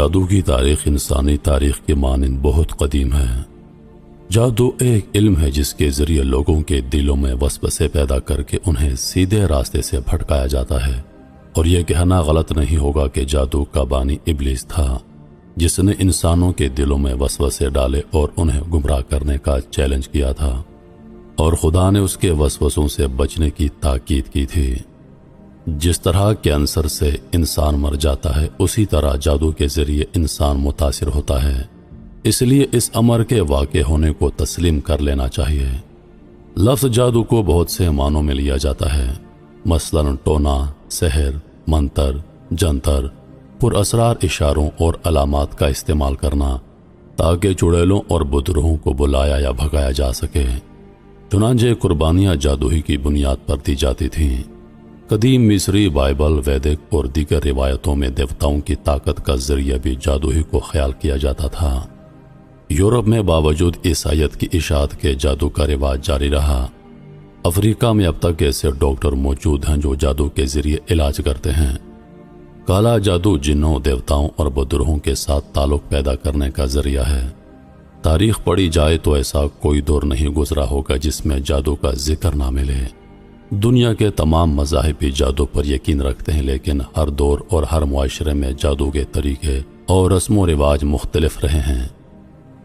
جادو کی تاریخ انسانی تاریخ کے مانند بہت قدیم ہے۔ جادو ایک علم ہے جس کے ذریعے لوگوں کے دلوں میں وسوسے پیدا کر کے انہیں سیدھے راستے سے بھٹکایا جاتا ہے، اور یہ کہنا غلط نہیں ہوگا کہ جادو کا بانی ابلیس تھا، جس نے انسانوں کے دلوں میں وسوسے ڈالے اور انہیں گمراہ کرنے کا چیلنج کیا تھا، اور خدا نے اس کے وسوسوں سے بچنے کی تاکید کی تھی۔ جس طرح کینسر سے انسان مر جاتا ہے، اسی طرح جادو کے ذریعے انسان متاثر ہوتا ہے، اس لیے اس امر کے واقع ہونے کو تسلیم کر لینا چاہیے۔ لفظ جادو کو بہت سے معنوں میں لیا جاتا ہے، مثلا ٹونا، سحر، منتر، جنتر، پر اسرار اشاروں اور علامات کا استعمال کرنا تاکہ چڑیلوں اور بدروہوں کو بلایا یا بھگایا جا سکے۔ چنانچہ قربانیاں جادو ہی کی بنیاد پر دی جاتی تھیں۔ قدیم مصری بائبل، ویدک اور دیگر روایتوں میں دیوتاؤں کی طاقت کا ذریعہ بھی جادو ہی کو خیال کیا جاتا تھا۔ یورپ میں باوجود عیسائیت کی اشاعت کے جادو کا رواج جاری رہا۔ افریقہ میں اب تک ایسے ڈاکٹر موجود ہیں جو جادو کے ذریعے علاج کرتے ہیں۔ کالا جادو جنوں، دیوتاؤں اور بدروہوں کے ساتھ تعلق پیدا کرنے کا ذریعہ ہے۔ تاریخ پڑھی جائے تو ایسا کوئی دور نہیں گزرا ہوگا جس میں جادو کا ذکر نہ ملے۔ دنیا کے تمام مذاہب بھی جادو پر یقین رکھتے ہیں، لیکن ہر دور اور ہر معاشرے میں جادو کے طریقے اور رسم و رواج مختلف رہے ہیں۔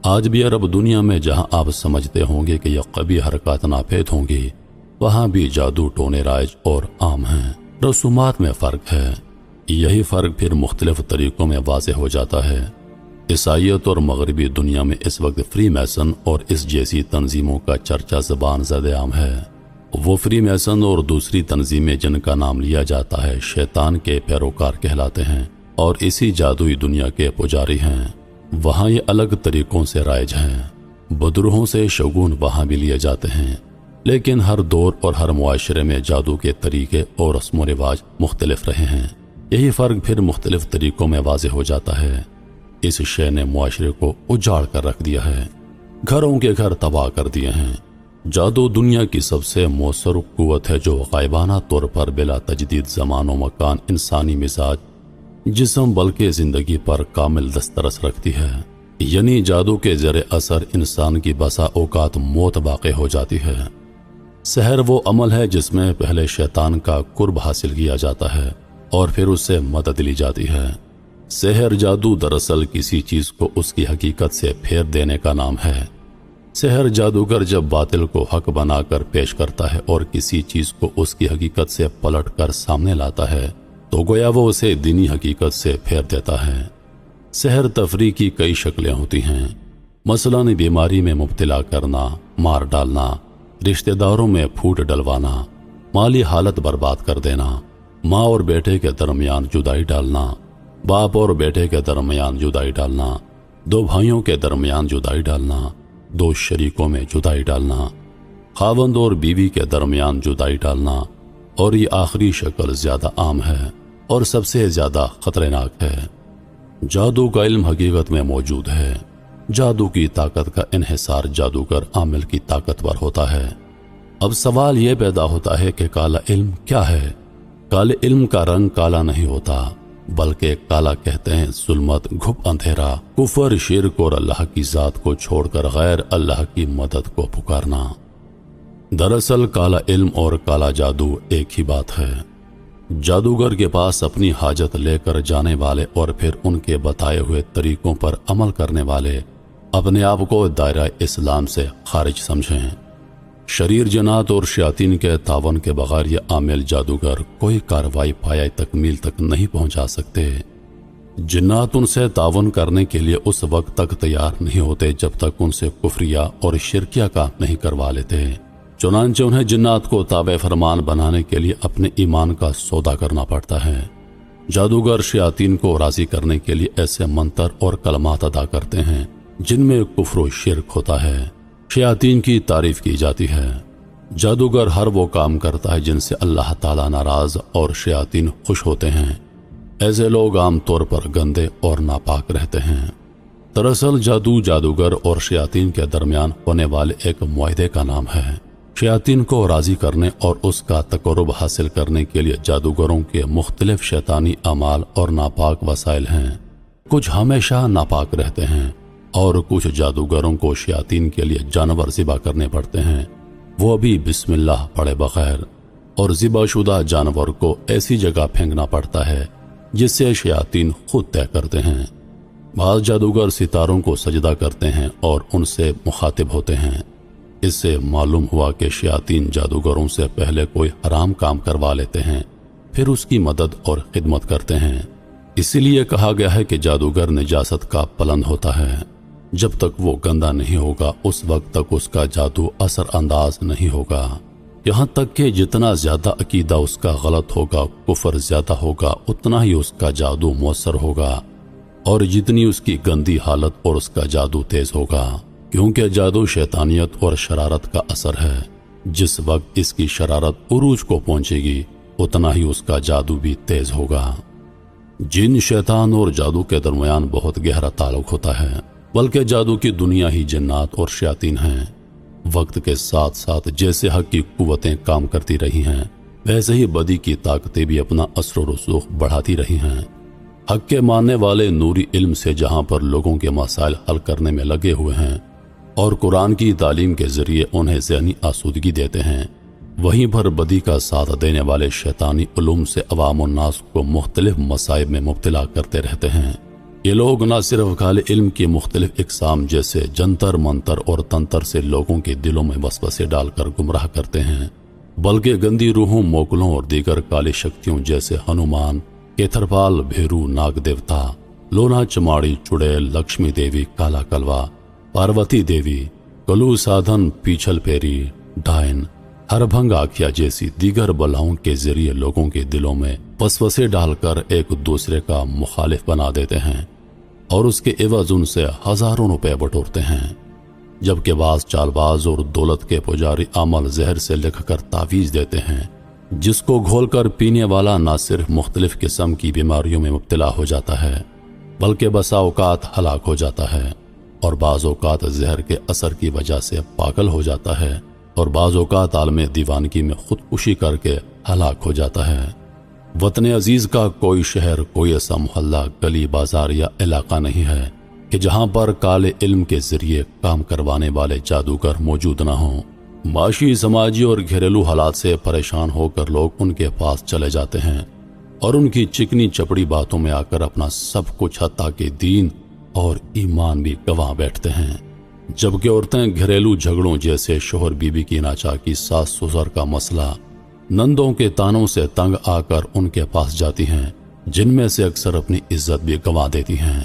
آج بھی عرب دنیا میں جہاں آپ سمجھتے ہوں گے کہ یہ قبیح حرکات ناپید ہوں گی، وہاں بھی جادو ٹونے رائج اور عام ہیں۔ رسومات میں فرق ہے، یہی فرق پھر مختلف طریقوں میں واضح ہو جاتا ہے۔ عیسائیت اور مغربی دنیا میں اس وقت فری میسن اور اس جیسی تنظیموں کا چرچا زبان زد عام ہے۔ وہ فری میسن اور دوسری تنظیمیں جن کا نام لیا جاتا ہے شیطان کے پیروکار کہلاتے ہیں اور اسی جادوئی دنیا کے پجاری ہیں۔ وہاں یہ الگ طریقوں سے رائج ہیں۔ بدروہوں سے شگون وہاں بھی لیے جاتے ہیں، لیکن ہر دور اور ہر معاشرے میں جادو کے طریقے اور رسم و رواج مختلف رہے ہیں۔ یہی فرق پھر مختلف طریقوں میں واضح ہو جاتا ہے۔ اس شے نے معاشرے کو اجاڑ کر رکھ دیا ہے، گھروں کے گھر تباہ کر دیے ہیں۔ جادو دنیا کی سب سے مؤثر قوت ہے جو غائبانہ طور پر بلا تجدید زمان و مکان، انسانی مزاج، جسم بلکہ زندگی پر کامل دسترس رکھتی ہے۔ یعنی جادو کے زیر اثر انسان کی بسا اوقات موت واقع ہو جاتی ہے۔ سحر وہ عمل ہے جس میں پہلے شیطان کا قرب حاصل کیا جاتا ہے اور پھر اس سے مدد لی جاتی ہے۔ سحر جادو دراصل کسی چیز کو اس کی حقیقت سے پھیر دینے کا نام ہے۔ سحر جادوگر جب باطل کو حق بنا کر پیش کرتا ہے اور کسی چیز کو اس کی حقیقت سے پلٹ کر سامنے لاتا ہے تو گویا وہ اسے دینی حقیقت سے پھیر دیتا ہے۔ سحر تفریح کی کئی شکلیں ہوتی ہیں، مثلاً بیماری میں مبتلا کرنا، مار ڈالنا، رشتہ داروں میں پھوٹ ڈلوانا، مالی حالت برباد کر دینا، ماں اور بیٹے کے درمیان جدائی ڈالنا، باپ اور بیٹے کے درمیان جدائی ڈالنا، دو بھائیوں کے درمیان جدائی ڈالنا، دو شریکوں میں جدائی ڈالنا، خاوند اور بیوی کے درمیان جدائی ڈالنا، اور یہ آخری شکل زیادہ عام ہے اور سب سے زیادہ خطرناک ہے۔ جادو کا علم حقیقت میں موجود ہے۔ جادو کی طاقت کا انحصار جادوگر عامل کی طاقت پر ہوتا ہے۔ اب سوال یہ پیدا ہوتا ہے کہ کالا علم کیا ہے؟ کالے علم کا رنگ کالا نہیں ہوتا، بلکہ کالا کہتے ہیں ظلمت، گھپ اندھیرا، کفر، شرک اور اللہ کی ذات کو چھوڑ کر غیر اللہ کی مدد کو پکارنا۔ دراصل کالا علم اور کالا جادو ایک ہی بات ہے۔ جادوگر کے پاس اپنی حاجت لے کر جانے والے اور پھر ان کے بتائے ہوئے طریقوں پر عمل کرنے والے اپنے آپ کو دائرہ اسلام سے خارج سمجھیں۔ شریر جنات اور شیاطین کے تعاون کے بغیر یہ عامل جادوگر کوئی کارروائی پایہ تکمیل تک نہیں پہنچا سکتے۔ جنات ان سے تعاون کرنے کے لیے اس وقت تک تیار نہیں ہوتے جب تک ان سے کفریہ اور شرکیہ کام نہیں کروا لیتے۔ چنانچہ انہیں جنات کو تابع فرمان بنانے کے لیے اپنے ایمان کا سودا کرنا پڑتا ہے۔ جادوگر شیاطین کو راضی کرنے کے لیے ایسے منتر اور کلمات ادا کرتے ہیں جن میں کفر و شرک ہوتا ہے، شیاطین کی تعریف کی جاتی ہے۔ جادوگر ہر وہ کام کرتا ہے جن سے اللہ تعالیٰ ناراض اور شیاطین خوش ہوتے ہیں۔ ایسے لوگ عام طور پر گندے اور ناپاک رہتے ہیں۔ دراصل جادو جادوگر اور شیاطین کے درمیان ہونے والے ایک معاہدے کا نام ہے۔ شیاطین کو راضی کرنے اور اس کا تقرب حاصل کرنے کے لیے جادوگروں کے مختلف شیطانی اعمال اور ناپاک وسائل ہیں۔ کچھ ہمیشہ ناپاک رہتے ہیں اور کچھ جادوگروں کو شیاطین کے لیے جانور ذبح کرنے پڑتے ہیں، وہ بھی بسم اللہ پڑھے بغیر، اور ذبح شدہ جانور کو ایسی جگہ پھینکنا پڑتا ہے جس سے شیاطین خود طے کرتے ہیں۔ بعض جادوگر ستاروں کو سجدہ کرتے ہیں اور ان سے مخاطب ہوتے ہیں۔ اس سے معلوم ہوا کہ شیاطین جادوگروں سے پہلے کوئی حرام کام کروا لیتے ہیں، پھر اس کی مدد اور خدمت کرتے ہیں۔ اسی لیے کہا گیا ہے کہ جادوگر نجاست کا پلند ہوتا ہے، جب تک وہ گندا نہیں ہوگا اس وقت تک اس کا جادو اثر انداز نہیں ہوگا، یہاں تک کہ جتنا زیادہ عقیدہ اس کا غلط ہوگا، کفر زیادہ ہوگا، اتنا ہی اس کا جادو مؤثر ہوگا، اور جتنی اس کی گندی حالت اور اس کا جادو تیز ہوگا، کیونکہ جادو شیطانیت اور شرارت کا اثر ہے۔ جس وقت اس کی شرارت عروج کو پہنچے گی اتنا ہی اس کا جادو بھی تیز ہوگا۔ جن، شیطان اور جادو کے درمیان بہت گہرا تعلق ہوتا ہے، بلکہ جادو کی دنیا ہی جنات اور شیاطین ہیں۔ وقت کے ساتھ ساتھ جیسے حق کی قوتیں کام کرتی رہی ہیں، ویسے ہی بدی کی طاقتیں بھی اپنا اثر و رسوخ بڑھاتی رہی ہیں۔ حق کے ماننے والے نوری علم سے جہاں پر لوگوں کے مسائل حل کرنے میں لگے ہوئے ہیں اور قرآن کی تعلیم کے ذریعے انہیں ذہنی آسودگی دیتے ہیں، وہیں پر بدی کا ساتھ دینے والے شیطانی علوم سے عوام الناس کو مختلف مصائب میں مبتلا کرتے رہتے ہیں۔ یہ لوگ نہ صرف کالے علم کی مختلف اقسام جیسے جنتر منتر اور تنتر سے لوگوں کے دلوں میں وسوسے ڈال کر گمراہ کرتے ہیں، بلکہ گندی روحوں، موکلوں اور دیگر کالی شکتیوں جیسے ہنومان، کیتھرپال، بھیرو، ناگ دیوتا، لونا چماڑی، چڑیل، لکشمی دیوی، کالا کلوا، پاروتی دیوی، کلو سادھن، پیچھل پیری، ڈائن، ہربھنگ آکھیا جیسی دیگر بلاؤں کے ذریعے لوگوں کے دلوں میں وسوسے ڈال کر ایک دوسرے کا مخالف بنا دیتے ہیں اور اس کے عوض ان سے ہزاروں روپے بٹورتے ہیں، جبکہ بعض چال باز اور دولت کے پجاری عمل زہر سے لکھ کر تعویذ دیتے ہیں، جس کو گھول کر پینے والا نہ صرف مختلف قسم کی بیماریوں میں مبتلا ہو جاتا ہے بلکہ بسا اوقات ہلاک ہو جاتا ہے، اور بعض اوقات زہر کے اثر کی وجہ سے پاگل ہو جاتا ہے، اور بعض اوقات عالم دیوانگی میں خودکشی کر کے ہلاک ہو جاتا ہے۔ وطن عزیز کا کوئی شہر، کوئی ایسا محلہ، گلی، بازار یا علاقہ نہیں ہے کہ جہاں پر کالے علم کے ذریعے کام کروانے والے جادوگر موجود نہ ہوں۔ معاشی، سماجی اور گھریلو حالات سے پریشان ہو کر لوگ ان کے پاس چلے جاتے ہیں اور ان کی چکنی چپڑی باتوں میں آ کر اپنا سب کچھ حتیٰ کہ دین اور ایمان بھی گنوا بیٹھتے ہیں، جبکہ عورتیں گھریلو جھگڑوں جیسے شوہر بیوی کی ناچاکی، ساس سسر کا مسئلہ، نندوں کے تانوں سے تنگ آ کر ان کے پاس جاتی ہیں، جن میں سے اکثر اپنی عزت بھی گنوا دیتی ہیں۔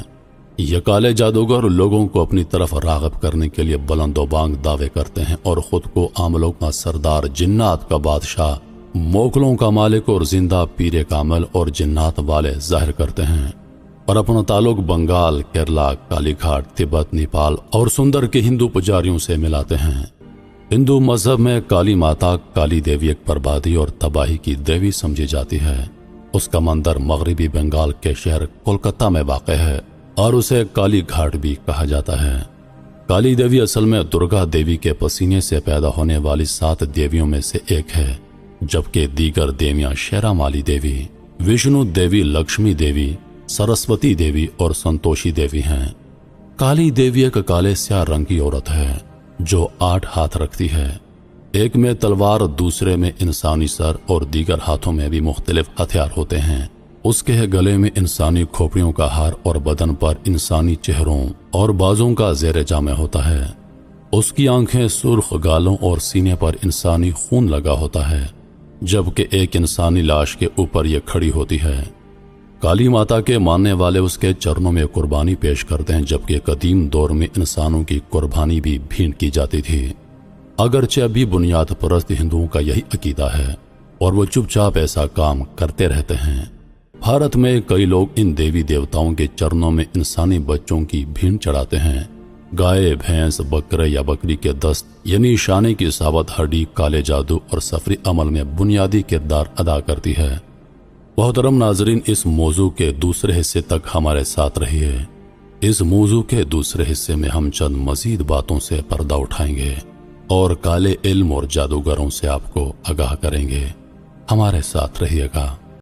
یہ کالے جادوگر لوگوں کو اپنی طرف راغب کرنے کے لیے بلند و بانگ دعوے کرتے ہیں اور خود کو عاملوں کا سردار، جنات کا بادشاہ، موکلوں کا مالک اور زندہ پیر کامل اور جنات والے ظاہر کرتے ہیں، اور اپنا تعلق بنگال، کیرلا، کالی گھاٹ، تبت، نیپال اور سندر کے ہندو پجاریوں سے ملاتے ہیں۔ ہندو مذہب میں کالی ماتا، کالی دیوی ایک بربادی اور تباہی کی دیوی سمجھی جاتی ہے۔ اس کا مندر مغربی بنگال کے شہر کولکتہ میں واقع ہے اور اسے کالی گھاٹ بھی کہا جاتا ہے۔ کالی دیوی اصل میں درگا دیوی کے پسینے سے پیدا ہونے والی 7 دیویوں میں سے ایک ہے، جبکہ دیگر دیویاں شیرا مالی دیوی، وشنو دیوی، لکشمی دیوی، سرسوتی دیوی اور سنتوشی دیوی ہیں۔ کالی دیوی ایک کالے سیاہ رنگ کی عورت ہے جو 8 ہاتھ رکھتی ہے، ایک میں تلوار، دوسرے میں انسانی سر اور دیگر ہاتھوں میں بھی مختلف ہتھیار ہوتے ہیں۔ اس کے گلے میں انسانی کھوپڑیوں کا ہار اور بدن پر انسانی چہروں اور بازوں کا زیر جامع ہوتا ہے۔ اس کی آنکھیں سرخ، گالوں اور سینے پر انسانی خون لگا ہوتا ہے، جبکہ ایک انسانی لاش کے اوپر یہ کھڑی ہوتی ہے۔ کالی ماتا کے ماننے والے اس کے چرنوں میں قربانی پیش کرتے ہیں، جبکہ قدیم دور میں انسانوں کی قربانی بھی بھینٹ کی جاتی تھی۔ اگرچہ ابھی بنیاد پرست ہندوؤں کا یہی عقیدہ ہے اور وہ چپ چاپ ایسا کام کرتے رہتے ہیں۔ بھارت میں کئی لوگ ان دیوی دیوتاؤں کے چرنوں میں انسانی بچوں کی بھینٹ چڑھاتے ہیں۔ گائے، بھینس، بکرے یا بکری کے دست یعنی شانے کی ثابت ہڈی کالے جادو اور سفری عمل میں بنیادی کردار ادا کرتی ہے۔ محترم ناظرین، اس موضوع کے دوسرے حصے تک ہمارے ساتھ رہیے۔ اس موضوع کے دوسرے حصے میں ہم چند مزید باتوں سے پردہ اٹھائیں گے اور کالے علم اور جادوگروں سے آپ کو آگاہ کریں گے۔ ہمارے ساتھ رہیے گا۔